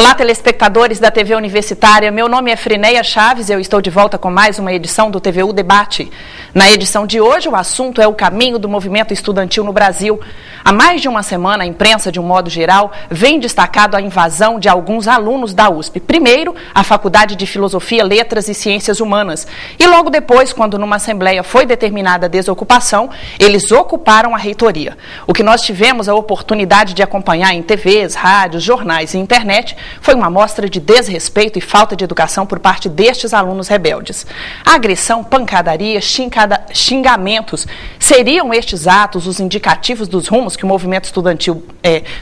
Olá, telespectadores da TV Universitária. Meu nome é Frineia Chaves e eu estou de volta com mais uma edição do TVU Debate. Na edição de hoje, o assunto é o caminho do movimento estudantil no Brasil. Há mais de uma semana, a imprensa, de um modo geral, vem destacado a invasão de alguns alunos da USP. Primeiro, a Faculdade de Filosofia, Letras e Ciências Humanas. E logo depois, quando numa assembleia foi determinada a desocupação, eles ocuparam a reitoria. O que nós tivemos a oportunidade de acompanhar em TVs, rádios, jornais e internet foi uma mostra de desrespeito e falta de educação por parte destes alunos rebeldes. A agressão, pancadaria, xingamentos, seriam estes atos os indicativos dos rumos que o movimento estudantil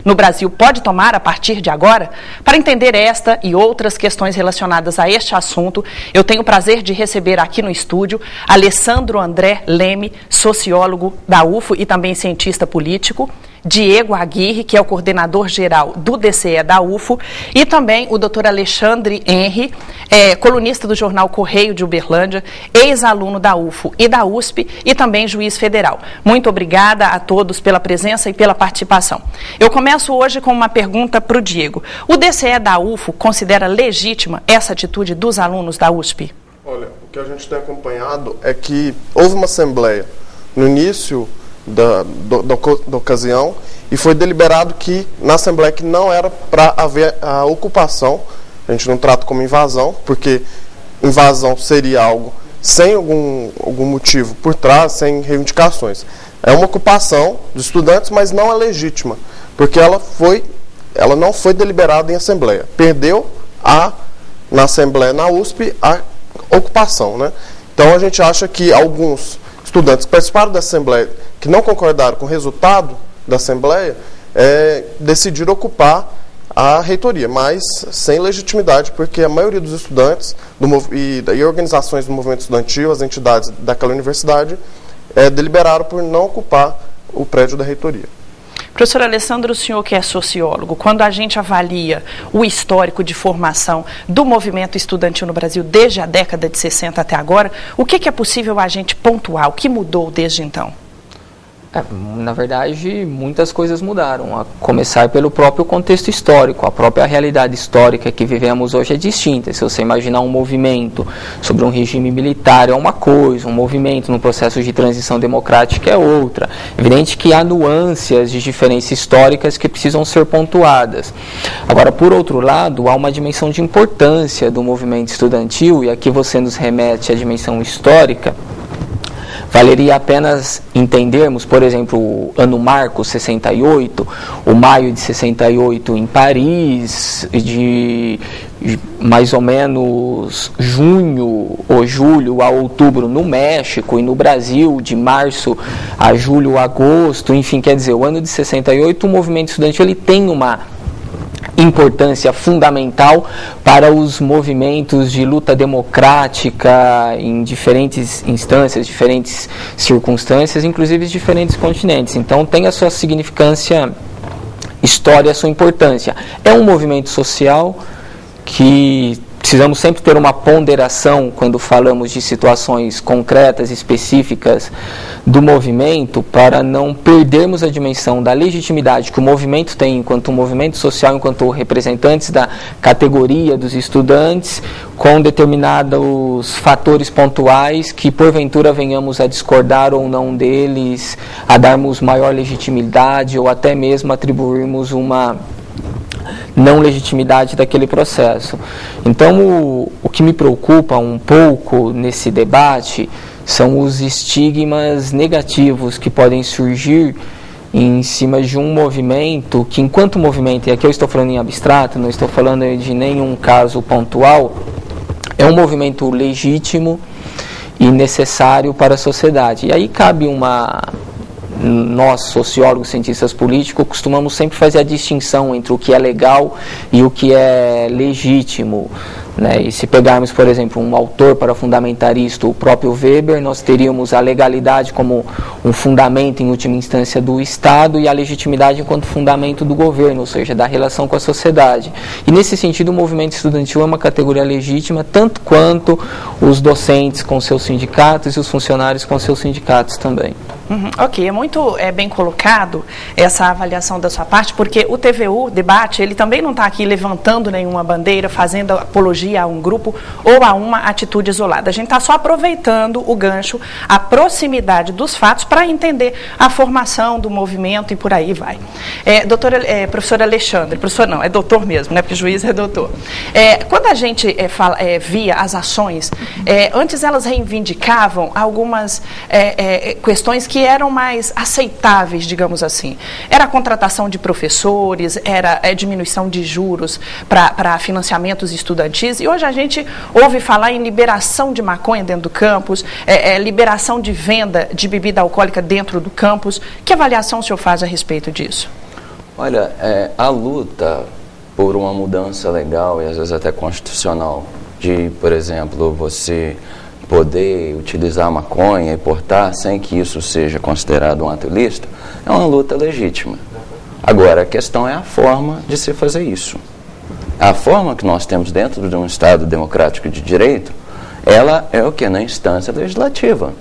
no Brasil pode tomar a partir de agora? Para entender esta e outras questões relacionadas a este assunto, eu tenho o prazer de receber aqui no estúdio Alessandro André Leme, sociólogo da UFO e também cientista político, Diego Aguirre, que é o coordenador geral do DCE da UFO, e também o Dr. Alexandre Henry, colunista do jornal Correio de Uberlândia, ex-aluno da UFO e da USP e também juiz federal. Muito obrigada a todos pela presença e pela participação. Eu começo hoje com uma pergunta para o Diego. O DCE da UFO considera legítima essa atitude dos alunos da USP? Olha, o que a gente tem acompanhado é que houve uma assembleia no início da ocasião e foi deliberado que na Assembleia que não era para haver a ocupação. A gente não trata como invasão, porque invasão seria algo sem algum motivo por trás, sem reivindicações. É uma ocupação dos estudantes, mas não é legítima, porque ela não foi deliberada em Assembleia. Perdeu na Assembleia, na USP, a ocupação, né? Então a gente acha que alguns estudantes que participaram da Assembleia, que não concordaram com o resultado da Assembleia, decidiram ocupar a reitoria, mas sem legitimidade, porque a maioria dos estudantes e organizações do movimento estudantil, as entidades daquela universidade, deliberaram por não ocupar o prédio da reitoria. Professor Alessandro, o senhor que é sociólogo, quando a gente avalia o histórico de formação do movimento estudantil no Brasil desde a década de 60 até agora, o que é possível a gente pontuar? O que mudou desde então? Na verdade, muitas coisas mudaram, a começar pelo próprio contexto histórico. A própria realidade histórica que vivemos hoje é distinta. Se você imaginar um movimento sobre um regime militar é uma coisa, um movimento no processo de transição democrática é outra. É evidente que há nuances de diferenças históricas que precisam ser pontuadas. Agora, por outro lado, há uma dimensão de importância do movimento estudantil, e aqui você nos remete à dimensão histórica. Valeria apenas entendermos, por exemplo, o ano marco 68, o maio de 68 em Paris, de mais ou menos junho ou julho a outubro no México e no Brasil, de março a julho, agosto, enfim, quer dizer, o ano de 68, o movimento estudantil ele tem uma importância fundamental para os movimentos de luta democrática em diferentes instâncias, diferentes circunstâncias, inclusive em diferentes continentes. Então tem a sua significância histórica, a sua importância. É um movimento social que precisamos sempre ter uma ponderação quando falamos de situações concretas, específicas do movimento, para não perdermos a dimensão da legitimidade que o movimento tem enquanto um movimento social, enquanto representantes da categoria dos estudantes, com determinados fatores pontuais que porventura venhamos a discordar ou não deles, a darmos maior legitimidade ou até mesmo atribuirmos uma não legitimidade daquele processo. Então, o que me preocupa um pouco nesse debate são os estigmas negativos que podem surgir em cima de um movimento que, enquanto movimento, e aqui eu estou falando em abstrato, não estou falando de nenhum caso pontual, é um movimento legítimo e necessário para a sociedade. E aí cabe nós, sociólogos, cientistas políticos, costumamos sempre fazer a distinção entre o que é legal e o que é legítimo. né? E se pegarmos, por exemplo, um autor para fundamentar isto, o próprio Weber, nós teríamos a legalidade como um fundamento, em última instância, do Estado e a legitimidade enquanto fundamento do governo, ou seja, da relação com a sociedade. E nesse sentido, o movimento estudantil é uma categoria legítima, tanto quanto os docentes com seus sindicatos e os funcionários com seus sindicatos também. Ok, é muito bem colocado essa avaliação da sua parte, porque o TVU Debate, ele também não está aqui levantando nenhuma bandeira, fazendo apologia a um grupo ou a uma atitude isolada. A gente está só aproveitando o gancho, a proximidade dos fatos para entender a formação do movimento e por aí vai. Professor Alexandre, professor não, é doutor mesmo, né, porque juiz é doutor. Quando a gente via as ações, antes elas reivindicavam algumas questões que eram mais aceitáveis, digamos assim. Era a contratação de professores, era a diminuição de juros para financiamentos estudantis, e hoje a gente ouve falar em liberação de maconha dentro do campus, liberação de venda de bebida alcoólica dentro do campus. Que avaliação o senhor faz a respeito disso? Olha, a luta por uma mudança legal e às vezes até constitucional de, por exemplo, você poder utilizar maconha e portar sem que isso seja considerado um ato ilícito, é uma luta legítima. Agora, a questão é a forma de se fazer isso. A forma que nós temos dentro de um Estado democrático de direito, ela é o que? Na instância legislativa.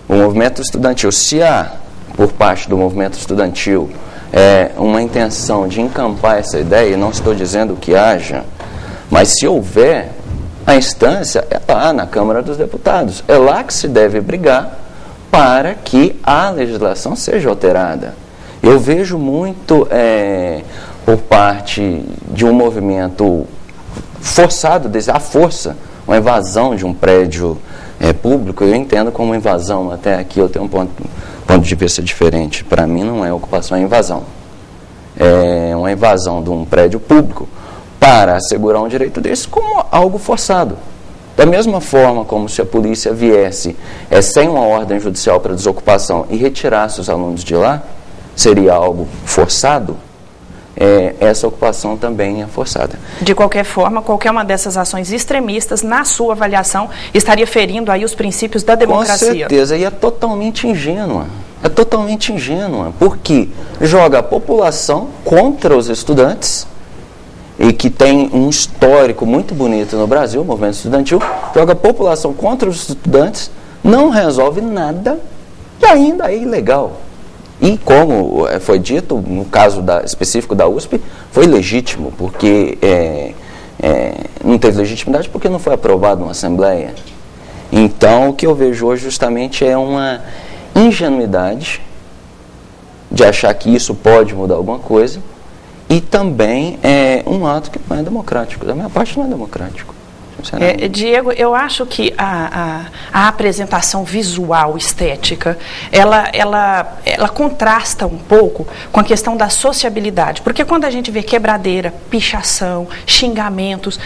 O movimento estudantil, se há, por parte do movimento estudantil, uma intenção de encampar essa ideia, e não estou dizendo que haja, mas se houver, a instância é lá na Câmara dos Deputados. É lá que se deve brigar para que a legislação seja alterada. Eu vejo muito por parte de um movimento forçado, à força, uma invasão de um prédio público. Eu entendo como invasão, até aqui eu tenho um ponto de vista diferente. Para mim não é ocupação, é invasão. É uma invasão de um prédio público para assegurar um direito desse como algo forçado. Da mesma forma como se a polícia viesse sem uma ordem judicial para desocupação e retirasse os alunos de lá, seria algo forçado, essa ocupação também é forçada. De qualquer forma, qualquer uma dessas ações extremistas, na sua avaliação, estaria ferindo aí os princípios da democracia. Com certeza, e é totalmente ingênua. É totalmente ingênua, porque joga a população contra os estudantes, e que tem um histórico muito bonito no Brasil, o movimento estudantil, joga a população contra os estudantes, não resolve nada e ainda é ilegal. E como foi dito, no caso específico da USP, foi legítimo, porque não teve legitimidade porque não foi aprovado numa Assembleia. Então, o que eu vejo hoje justamente é uma ingenuidade de achar que isso pode mudar alguma coisa, e também é um ato que não é democrático. Da minha parte não é democrático. Diego, eu acho que a apresentação visual, estética, ela contrasta um pouco com a questão da sociabilidade. Porque quando a gente vê quebradeira, pichação, xingamentos,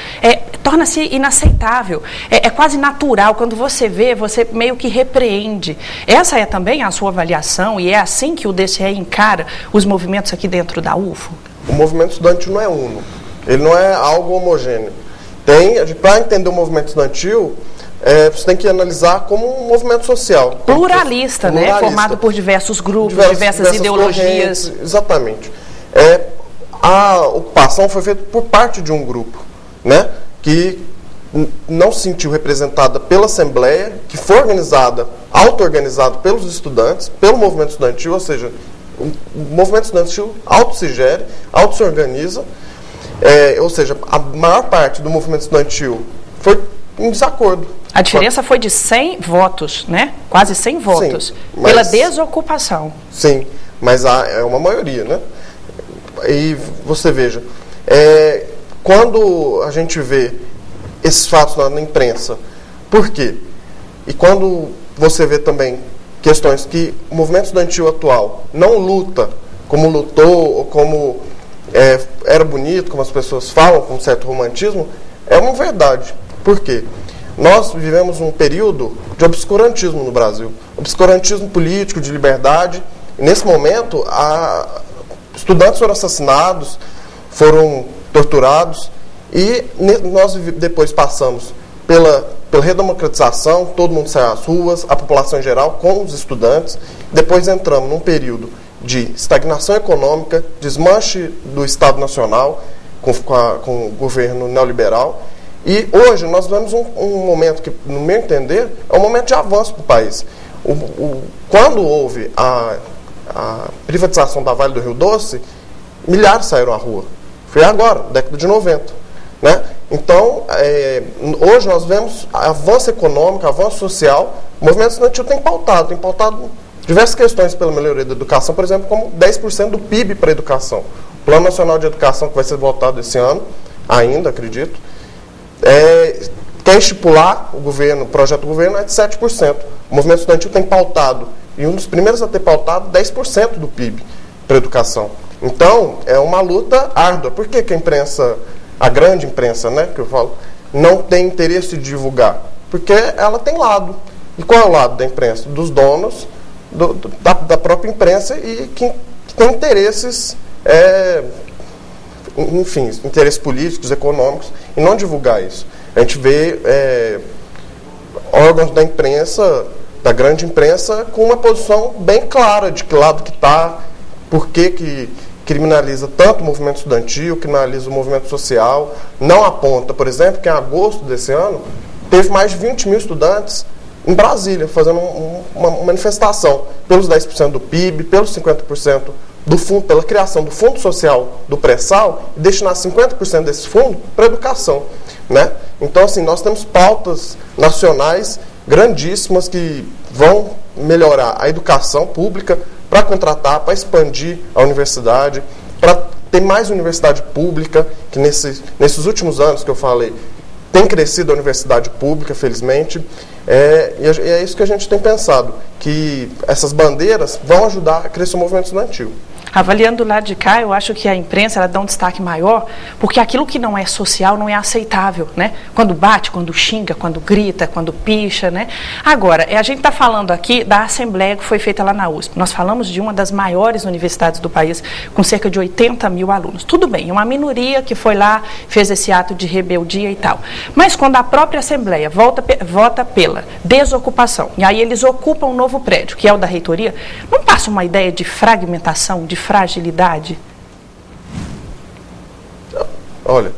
torna-se inaceitável. É quase natural. Quando você vê, você meio que repreende. Essa é também a sua avaliação e é assim que o DCE encara os movimentos aqui dentro da UFO? O movimento estudantil não é uno. Ele não é algo homogêneo. Para entender o movimento estudantil, você tem que analisar como um movimento social. Pluralista, né? Formado por diversos grupos, diversas ideologias. Exatamente. A ocupação foi feita por parte de um grupo, né? Que não se sentiu representada pela Assembleia, que foi auto-organizada pelos estudantes, pelo movimento estudantil, ou seja, o movimento estudantil auto-se gere, auto-se organiza, ou seja, a maior parte do movimento estudantil foi em desacordo. A diferença foi de 100 votos, né? Quase 100 votos, sim, pela desocupação. Sim, mas é uma maioria, né? E você veja, quando a gente vê esses fatos na imprensa, por quê? E quando você vê também questões que o movimento estudantil atual não luta como lutou, ou como era bonito, como as pessoas falam, com certo romantismo, é uma verdade. Por quê? Nós vivemos um período de obscurantismo no Brasil. Obscurantismo político, de liberdade. E nesse momento, estudantes foram assassinados, foram torturados. E nós depois passamos pela redemocratização, todo mundo saiu às ruas, a população em geral, com os estudantes. Depois entramos num período de estagnação econômica, desmanche do Estado Nacional, com o governo neoliberal. E hoje nós vemos um momento que, no meu entender, é um momento de avanço para o país. Quando houve a privatização da Vale do Rio Doce, milhares saíram à rua. Foi agora, década de 90. Né? Então, hoje nós vemos avanço econômico, avanço social. O movimento estudantil tem pautado diversas questões pela melhoria da educação, por exemplo, como 10% do PIB para a educação. O Plano Nacional de Educação, que vai ser votado esse ano, ainda, acredito, quer estipular o projeto do governo é de 7%. O movimento estudantil tem pautado, e um dos primeiros a ter pautado, 10% do PIB para a educação. Então, é uma luta árdua. Por que a imprensa, a grande imprensa, né, que eu falo, não tem interesse de divulgar? Porque ela tem lado. E qual é o lado da imprensa? Dos donos da própria imprensa e que tem interesses, enfim, interesses políticos, econômicos, e não divulgar isso. A gente vê órgãos da imprensa, da grande imprensa, com uma posição bem clara de que lado que está, por que criminaliza tanto o movimento estudantil, criminaliza o movimento social. Não aponta, por exemplo, que em agosto desse ano teve mais de 20 mil estudantes em Brasília, fazendo uma manifestação pelos 10% do PIB, pelos 50% do fundo, pela criação do Fundo Social do Pré-Sal, e destinar 50% desse fundo para a educação. Né? Então, assim, nós temos pautas nacionais grandíssimas que vão melhorar a educação pública, para contratar, para expandir a universidade, para ter mais universidade pública, que nesses últimos anos que eu falei, tem crescido a universidade pública, felizmente, e é isso que a gente tem pensado, que essas bandeiras vão ajudar a crescer o movimento estudantil. Avaliando do lado de cá, eu acho que a imprensa ela dá um destaque maior, porque aquilo que não é social não é aceitável, né? Quando bate, quando xinga, quando grita, quando picha, né? Agora, a gente está falando aqui da assembleia que foi feita lá na USP. Nós falamos de uma das maiores universidades do país, com cerca de 80 mil alunos. Tudo bem, é uma minoria que foi lá, fez esse ato de rebeldia e tal. Mas quando a própria assembleia vota pela desocupação, e aí eles ocupam um novo prédio, que é o da reitoria, não passa uma ideia de fragmentação, de fragilidade? Olha,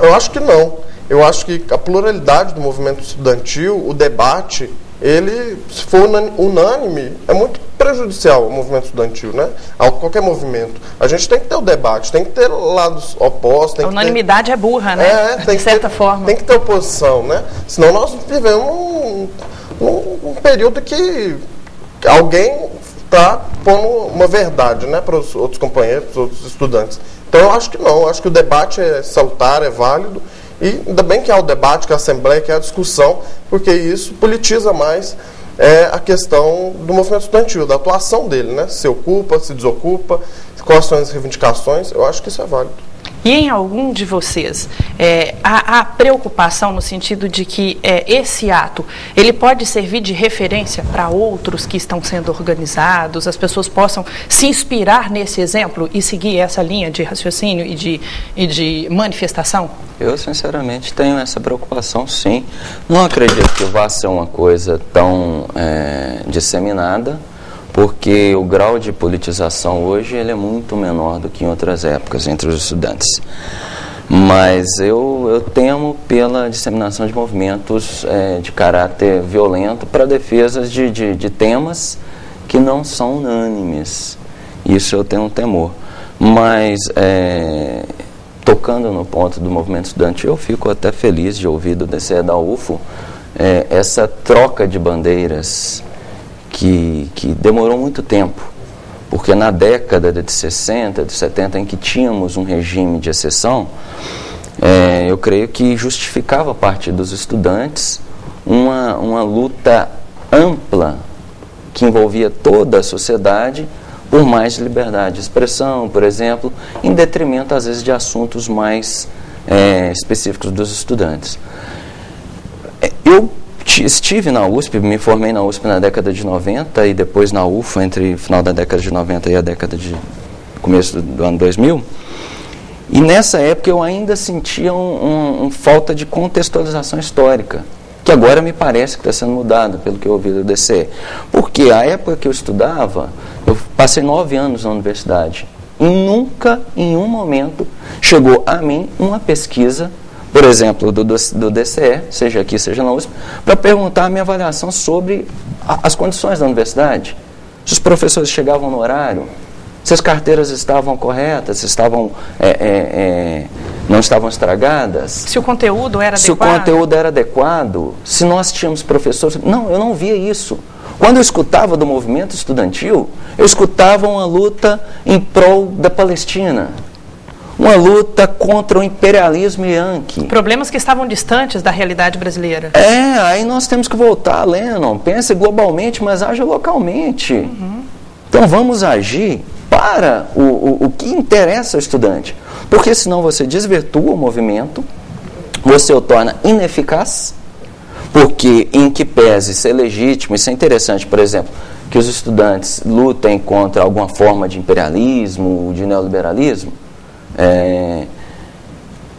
eu acho que não. Eu acho que a pluralidade do movimento estudantil, o debate, ele, se for unânime, é muito prejudicial ao movimento estudantil, né? A qualquer movimento. A gente tem que ter o debate, tem que ter lados opostos. A unanimidade é burra, né? De certa forma. Tem que ter oposição, né? Senão nós vivemos um período que alguém está pondo uma verdade, né, para os outros companheiros, para os outros estudantes. Então eu acho que não, eu acho que o debate é salutar, é válido, e ainda bem que há o debate, que há a assembleia, que há a discussão, porque isso politiza mais a questão do movimento estudantil, da atuação dele, né, se ocupa, se desocupa, quais são as reivindicações, eu acho que isso é válido. E em algum de vocês, há preocupação no sentido de que esse ato, ele pode servir de referência para outros que estão sendo organizados, as pessoas possam se inspirar nesse exemplo e seguir essa linha de raciocínio e de manifestação? Eu, sinceramente, tenho essa preocupação, sim. Não acredito que vá ser uma coisa tão disseminada, porque o grau de politização hoje ele é muito menor do que em outras épocas entre os estudantes. Mas eu temo pela disseminação de movimentos de caráter violento para defesas de temas que não são unânimes. Isso eu tenho um temor. Mas, tocando no ponto do movimento estudantil, eu fico até feliz de ouvir do DCE da UFO essa troca de bandeiras que demorou muito tempo, porque na década de 60, de 70, em que tínhamos um regime de exceção, eu creio que justificava a parte dos estudantes uma luta ampla que envolvia toda a sociedade por mais liberdade de expressão, por exemplo, em detrimento, às vezes, de assuntos mais específicos dos estudantes. Eu estive na USP, me formei na USP na década de 90 e depois na UFO entre o final da década de 90 e a década de começo do ano 2000, E nessa época eu ainda sentia uma falta de contextualização histórica, que agora me parece que está sendo mudada, pelo que eu ouvi do DCE. Porque a época que eu estudava, eu passei 9 anos na universidade, e nunca, em um momento, chegou a mim uma pesquisa, por exemplo, do DCE, seja aqui, seja na USP, para perguntar a minha avaliação sobre as condições da universidade. Se os professores chegavam no horário, se as carteiras estavam corretas, se estavam, não estavam estragadas. Se o conteúdo era adequado. Se o conteúdo era adequado, se nós tínhamos professores... Não, eu não via isso. Quando eu escutava do movimento estudantil, eu escutava uma luta em prol da Palestina. Uma luta contra o imperialismo yankee. Problemas que estavam distantes da realidade brasileira. Aí nós temos que voltar, Lennon. Pense globalmente, mas haja localmente. Uhum. Então vamos agir para o que interessa ao estudante. Porque senão você desvirtua o movimento, você o torna ineficaz, porque em que pese ser legítimo e ser interessante, por exemplo, que os estudantes lutem contra alguma forma de imperialismo, de neoliberalismo,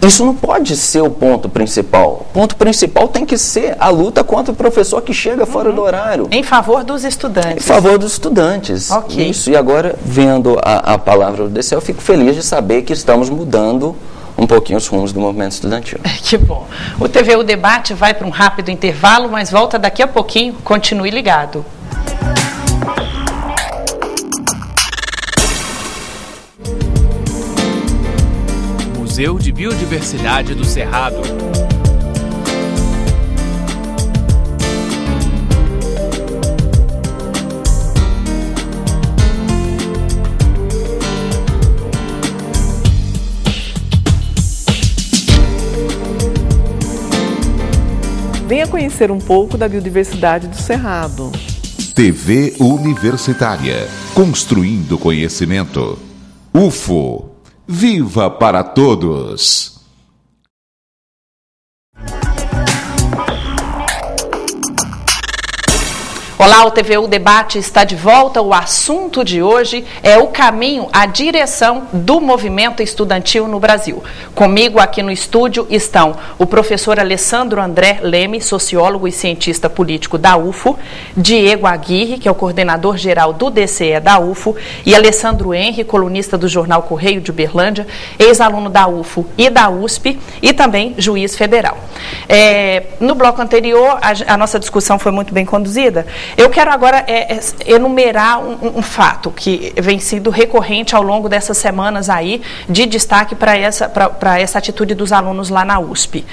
isso não pode ser o ponto principal. O ponto principal tem que ser a luta contra o professor que chega fora do horário. Em favor dos estudantes. Em favor dos estudantes. Okay. Isso. E agora, vendo a palavra do DCE, eu fico feliz de saber que estamos mudando um pouquinho os rumos do movimento estudantil. Que bom. O TVU Debate vai para um rápido intervalo, mas volta daqui a pouquinho. Continue ligado. Museu de Biodiversidade do Cerrado. Venha conhecer um pouco da biodiversidade do Cerrado. TV Universitária, construindo conhecimento. UFO. Viva para todos! Olá, o TVU Debate está de volta. O assunto de hoje é o caminho, a direção do movimento estudantil no Brasil. Comigo aqui no estúdio estão o professor Alessandro André Leme, sociólogo e cientista político da UFO, Diego Aguirre, que é o coordenador geral do DCE da UFO, e Alessandro Henri, colunista do jornal Correio de Uberlândia, ex-aluno da UFO e da USP e também juiz federal. No bloco anterior, a nossa discussão foi muito bem conduzida. Eu quero agora enumerar um fato que vem sido recorrente ao longo dessas semanas aí, de destaque para essa atitude dos alunos lá na USP.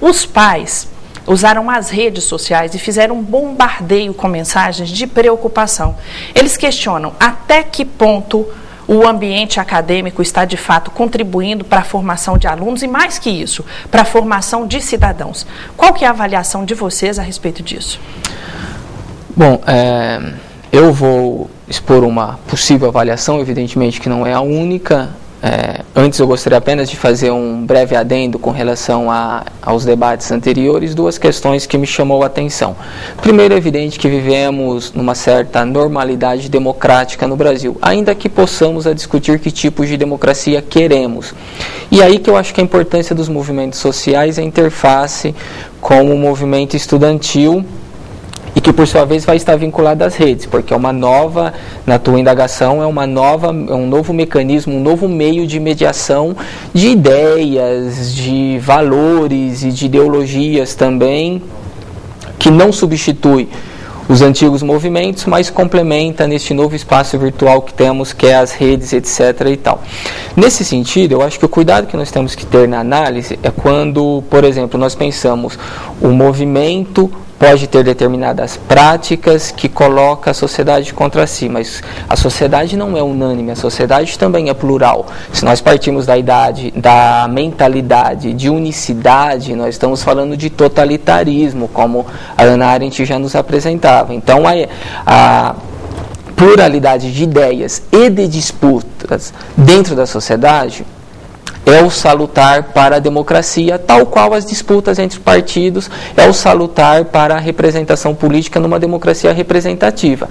Os pais usaram as redes sociais e fizeram um bombardeio com mensagens de preocupação. Eles questionam até que ponto o ambiente acadêmico está, de fato, contribuindo para a formação de alunos e, mais que isso, para a formação de cidadãos. Qual que é a avaliação de vocês a respeito disso? Bom, eu vou expor uma possível avaliação, evidentemente que não é a única. Antes eu gostaria apenas de fazer um breve adendo com relação aos debates anteriores, duas questões que me chamou a atenção. Primeiro, é evidente que vivemos numa certa normalidade democrática no Brasil, ainda que possamos discutir que tipos de democracia queremos. E aí que eu acho que a importância dos movimentos sociais é a interface com o movimento estudantil, e que por sua vez vai estar vinculado às redes, porque é uma nova, na tua indagação, é um novo mecanismo, um novo meio de mediação de ideias, de valores e de ideologias também, que não substitui os antigos movimentos, mas complementa neste novo espaço virtual que temos, que é as redes, etc. e tal. Nesse sentido, eu acho que o cuidado que nós temos que ter na análise é quando, por exemplo, nós pensamos o movimento pode ter determinadas práticas que colocam a sociedade contra si, mas a sociedade não é unânime, a sociedade também é plural. Se nós partimos da mentalidade de unicidade, nós estamos falando de totalitarismo, como a Hannah Arendt já nos apresentava. Então, a pluralidade de ideias e de disputas dentro da sociedade é o salutar para a democracia, tal qual as disputas entre partidos é o salutar para a representação política numa democracia representativa.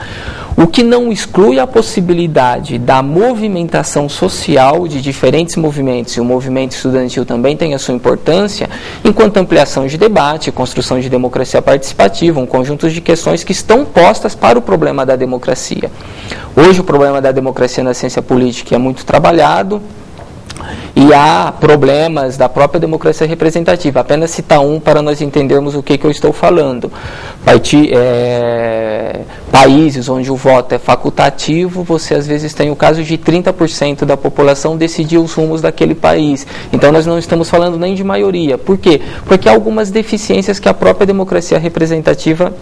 O que não exclui a possibilidade da movimentação social de diferentes movimentos, e o movimento estudantil também tem a sua importância, enquanto ampliação de debate, construção de democracia participativa, um conjunto de questões que estão postas para o problema da democracia. Hoje o problema da democracia na ciência política é muito trabalhado, e há problemas da própria democracia representativa. Apenas citar um para nós entendermos o que eu estou falando. Países onde o voto é facultativo, você às vezes tem o caso de 30% da população decidir os rumos daquele país. Então nós não estamos falando nem de maioria. Por quê? Porque há algumas deficiências que a própria democracia representativa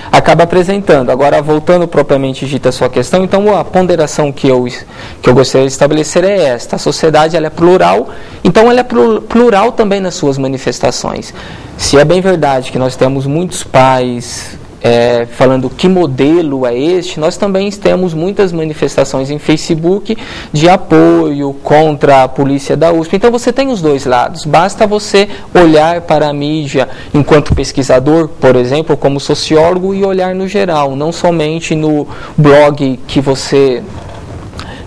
acaba apresentando. Agora, voltando propriamente dita a sua questão, então a ponderação que eu gostaria de estabelecer é esta: a sociedade ela é plural, então ela é plural também nas suas manifestações. Se é bem verdade que nós temos muitos pais falando que modelo é este, nós também temos muitas manifestações em Facebook de apoio contra a polícia da USP. Então você tem os dois lados, basta você olhar para a mídia enquanto pesquisador, por exemplo, como sociólogo, e olhar no geral, não somente no blog que você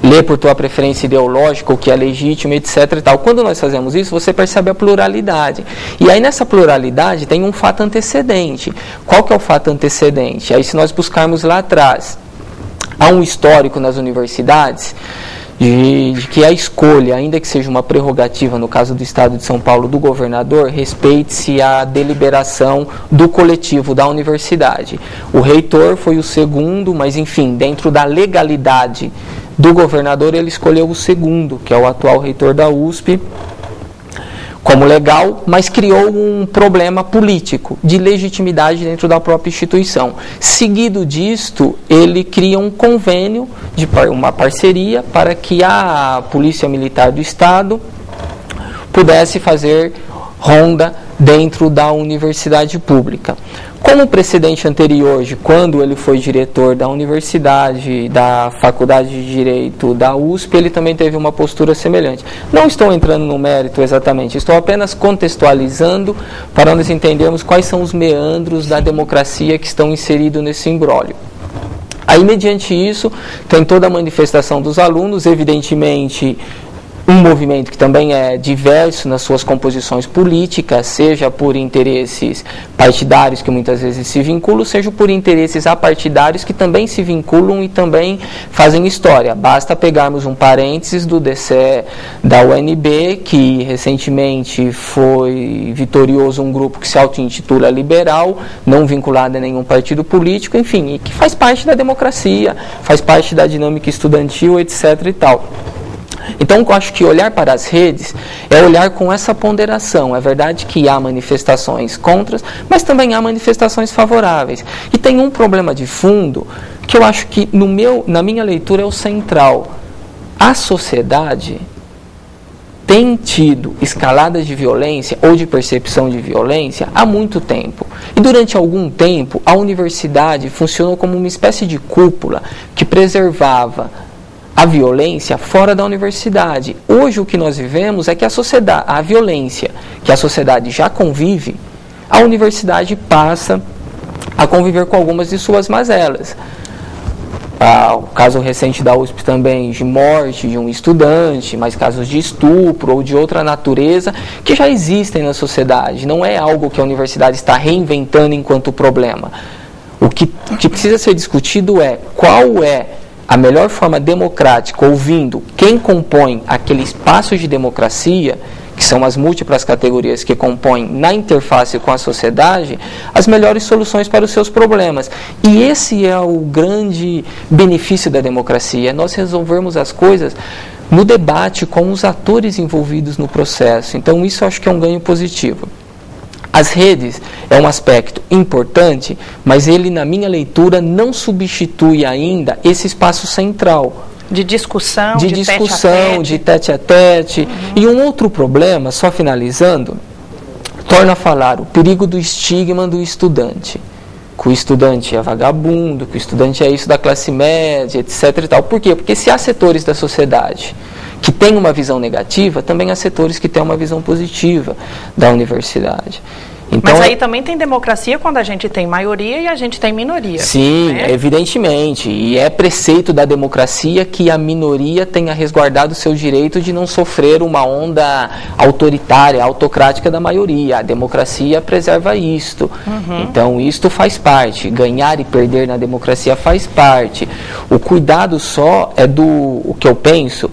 lê por tua preferência ideológica, o que é legítimo, etc. e tal. Quando nós fazemos isso, você percebe a pluralidade. E aí nessa pluralidade tem um fato antecedente. Qual que é o fato antecedente? Aí se nós buscarmos lá atrás, há um histórico nas universidades de que a escolha, ainda que seja uma prerrogativa, no caso do Estado de São Paulo, do governador, respeite-se a deliberação do coletivo da universidade. O reitor foi o segundo, mas enfim, dentro da legalidade do governador, ele escolheu o segundo, que é o atual reitor da USP, como legal, mas criou um problema político de legitimidade dentro da própria instituição. Seguido disto, ele cria um convênio, uma parceria, para que a Polícia Militar do Estado pudesse fazer ronda dentro da universidade pública. Como precedente anterior, de quando ele foi diretor da universidade, da Faculdade de Direito da USP, ele também teve uma postura semelhante. Não estou entrando no mérito exatamente, estou apenas contextualizando para nós entendermos quais são os meandros da democracia que estão inseridos nesse imbróglio. Aí, mediante isso, tem toda a manifestação dos alunos, evidentemente, um movimento que também é diverso nas suas composições políticas, seja por interesses partidários que muitas vezes se vinculam, seja por interesses apartidários que também se vinculam e também fazem história. Basta pegarmos um parênteses do DCE da UNB, que recentemente foi vitorioso um grupo que se auto-intitula liberal, não vinculado a nenhum partido político, enfim, e que faz parte da democracia, faz parte da dinâmica estudantil, etc. e tal. Então, eu acho que olhar para as redes é olhar com essa ponderação. É verdade que há manifestações contras, mas também há manifestações favoráveis. E tem um problema de fundo que eu acho que, na minha leitura, é o central. A sociedade tem tido escaladas de violência ou de percepção de violência há muito tempo. E durante algum tempo, a universidade funcionou como uma espécie de cúpula que preservava a violência fora da universidade. Hoje o que nós vivemos é que a violência que a sociedade já convive, a universidade passa a conviver com algumas de suas mazelas. O caso recente da USP também de morte de um estudante, mas casos de estupro ou de outra natureza que já existem na sociedade. Não é algo que a universidade está reinventando enquanto problema. O que precisa ser discutido é qual é a melhor forma democrática, ouvindo quem compõe aquele espaço de democracia, que são as múltiplas categorias que compõem na interface com a sociedade, as melhores soluções para os seus problemas. E esse é o grande benefício da democracia, é nós resolvermos as coisas no debate com os atores envolvidos no processo. Então isso eu acho que é um ganho positivo. As redes é um aspecto importante, mas ele, na minha leitura, não substitui ainda esse espaço central. De discussão, de tete a tete. Uhum. E um outro problema, só finalizando, torna a falar o perigo do estigma do estudante. Que o estudante é vagabundo, que o estudante é isso da classe média, etc. e tal. Por quê? Porque se há setores da sociedade que têm uma visão negativa, também há setores que têm uma visão positiva da universidade. Então, mas aí também tem democracia quando a gente tem maioria e a gente tem minoria. Sim, né? Evidentemente. E é preceito da democracia que a minoria tenha resguardado o seu direito de não sofrer uma onda autoritária, autocrática da maioria. A democracia preserva isto. Então, isto faz parte. Ganhar e perder na democracia faz parte. O cuidado só é o que eu penso.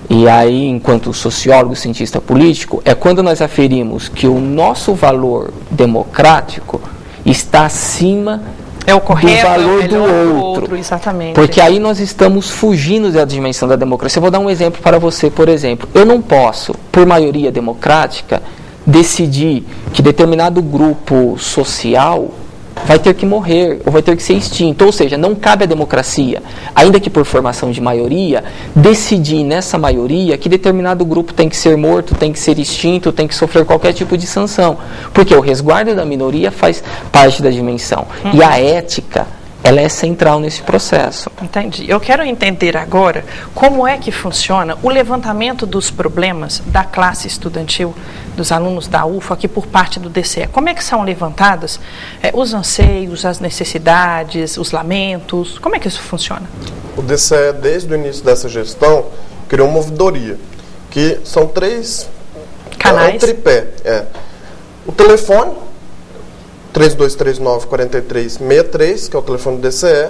E aí, enquanto sociólogo, cientista político, é quando nós aferimos que o nosso valor democrático está acima do valor do outro. Exatamente. Porque aí nós estamos fugindo da dimensão da democracia. Eu vou dar um exemplo para você, por exemplo. Eu não posso, por maioria democrática, decidir que determinado grupo social vai ter que morrer, ou vai ter que ser extinto. Ou seja, não cabe à democracia, ainda que por formação de maioria, decidir nessa maioria que determinado grupo tem que ser morto, tem que ser extinto, tem que sofrer qualquer tipo de sanção. Porque o resguardo da minoria faz parte da dimensão. E a ética, ela é central nesse processo. Entendi. Eu quero entender agora como é que funciona o levantamento dos problemas da classe estudantil, dos alunos da UFO, aqui por parte do DCE. Como é que são levantados os anseios, as necessidades, os lamentos? Como é que isso funciona? O DCE, desde o início dessa gestão, criou uma ouvidoria, que são 3 canais. Um tripé. O telefone, 3239-4363, que é o telefone do DCE,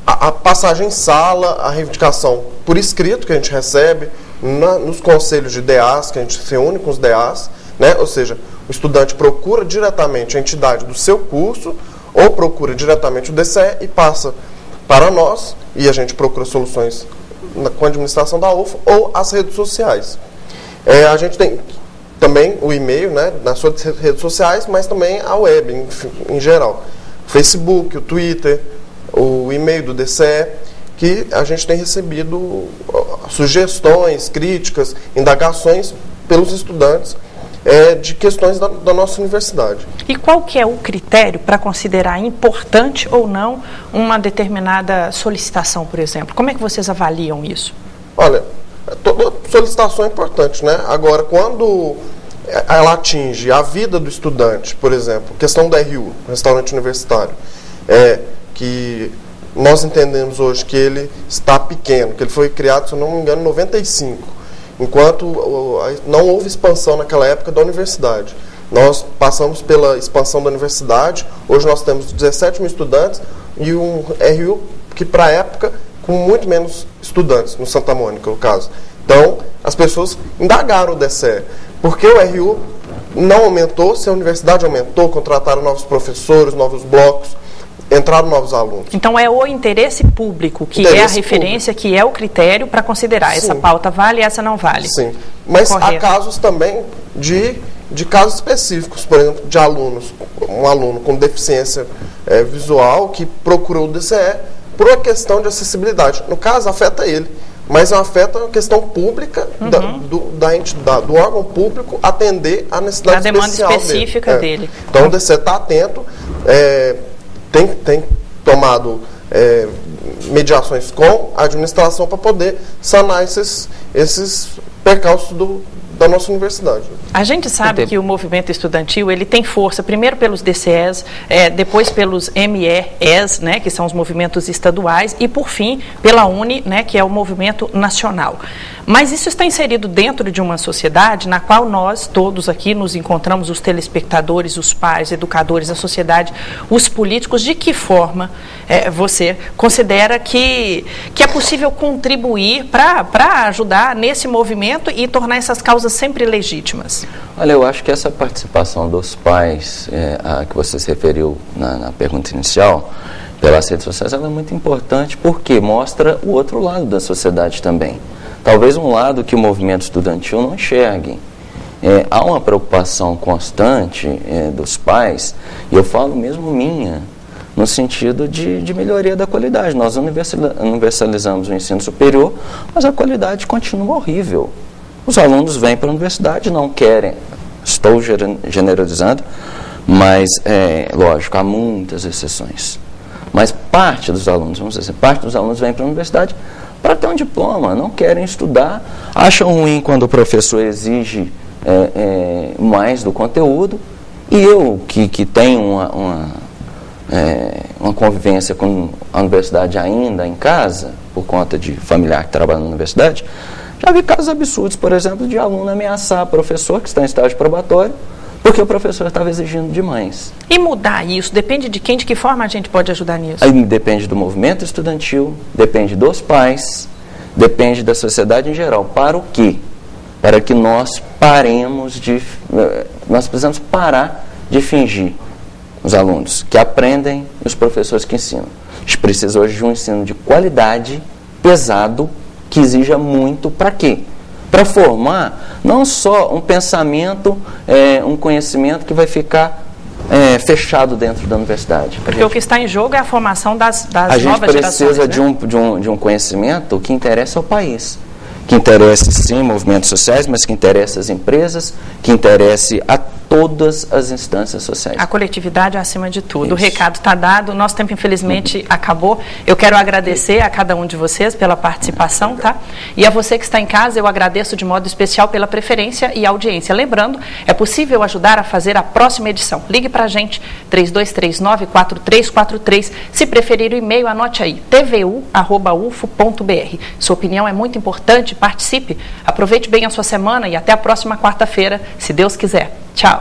a passagem em sala, a reivindicação por escrito que a gente recebe, nos conselhos de DAs, que a gente se reúne com os DAs, né? Ou seja, o estudante procura diretamente a entidade do seu curso, ou procura diretamente o DCE e passa para nós, e a gente procura soluções com a administração da UFO, ou as redes sociais. A gente tem também o e-mail, né, nas suas redes sociais, mas também a web, em geral. O Facebook, o Twitter, o e-mail do DCE, que a gente tem recebido sugestões, críticas, indagações pelos estudantes de questões da nossa universidade. E qual que é o critério para considerar importante ou não uma determinada solicitação, por exemplo? Como é que vocês avaliam isso? Olha, toda solicitação é importante, né? Agora, quando ela atinge a vida do estudante, por exemplo, questão da RU, restaurante universitário, que nós entendemos hoje que ele está pequeno, que ele foi criado, se eu não me engano, em 95, enquanto não houve expansão naquela época da universidade. Nós passamos pela expansão da universidade, hoje nós temos 17 mil estudantes e um RU que, para a época, com muito menos estudantes, no Santa Mônica, no caso. Então, as pessoas indagaram o DCE. Por que o RU não aumentou, se a universidade aumentou, contrataram novos professores, novos blocos, entraram novos alunos? Então, é o interesse público que é a referência, que é o critério para considerar. Sim. Essa pauta vale e essa não vale. Sim, mas há casos também de casos específicos, por exemplo, de alunos, um aluno com deficiência visual que procurou o DCE por uma questão de acessibilidade. No caso, afeta ele, mas afeta a questão pública do órgão público atender a necessidade especial dele. A demanda específica dele. Então, o DCE está atento, tem tomado mediações com a administração para poder sanar esses percalços da nossa universidade. A gente sabe que o movimento estudantil ele tem força, primeiro pelos DCEs, depois pelos MEEs, né, que são os movimentos estaduais, e por fim pela UNE, né, que é o movimento nacional. Mas isso está inserido dentro de uma sociedade na qual nós todos aqui nos encontramos, os telespectadores, os pais, educadores, a sociedade, os políticos. De que forma você considera que é possível contribuir para ajudar nesse movimento e tornar essas causas sempre legítimas? Olha, eu acho que essa participação dos pais, a que você se referiu na pergunta inicial, pelas redes sociais, ela é muito importante porque mostra o outro lado da sociedade também. Talvez um lado que o movimento estudantil não enxergue. Há uma preocupação constante dos pais, e eu falo mesmo minha, no sentido de melhoria da qualidade. Nós universalizamos o ensino superior, mas a qualidade continua horrível. Os alunos vêm para a universidade, não querem, estou generalizando, mas, lógico, há muitas exceções. Mas parte dos alunos, vamos dizer assim, parte dos alunos vem para a universidade, para ter um diploma, não querem estudar, acham ruim quando o professor exige mais do conteúdo, e eu, que tenho uma convivência com a universidade ainda em casa, por conta de familiar que trabalha na universidade, já vi casos absurdos, por exemplo, de aluno ameaçar professor que está em estágio probatório, porque o professor estava exigindo demais. E mudar isso, depende de quem, de que forma a gente pode ajudar nisso? Aí depende do movimento estudantil, depende dos pais, depende da sociedade em geral. Para o quê? Para que nós nós precisamos parar de fingir os alunos que aprendem e os professores que ensinam. A gente precisa hoje de um ensino de qualidade, pesado, que exija muito. Para quê? Para formar não só um pensamento, um conhecimento que vai ficar fechado dentro da universidade. Porque o que está em jogo é a formação das novas gerações. A gente precisa de um conhecimento que interessa ao país, que interesse sim movimentos sociais, mas que interesse às empresas, que interesse a todas as instâncias sociais. A coletividade acima de tudo. Isso. O recado está dado, o nosso tempo infelizmente acabou. Eu quero agradecer a cada um de vocês pela participação, tá? E a você que está em casa, eu agradeço de modo especial pela preferência e audiência. Lembrando, é possível ajudar a fazer a próxima edição. Ligue para a gente, 3239-4343. Se preferir o e-mail, anote aí, tvu@ufo.br. Sua opinião é muito importante, participe. Aproveite bem a sua semana e até a próxima quarta-feira, se Deus quiser. Tchau.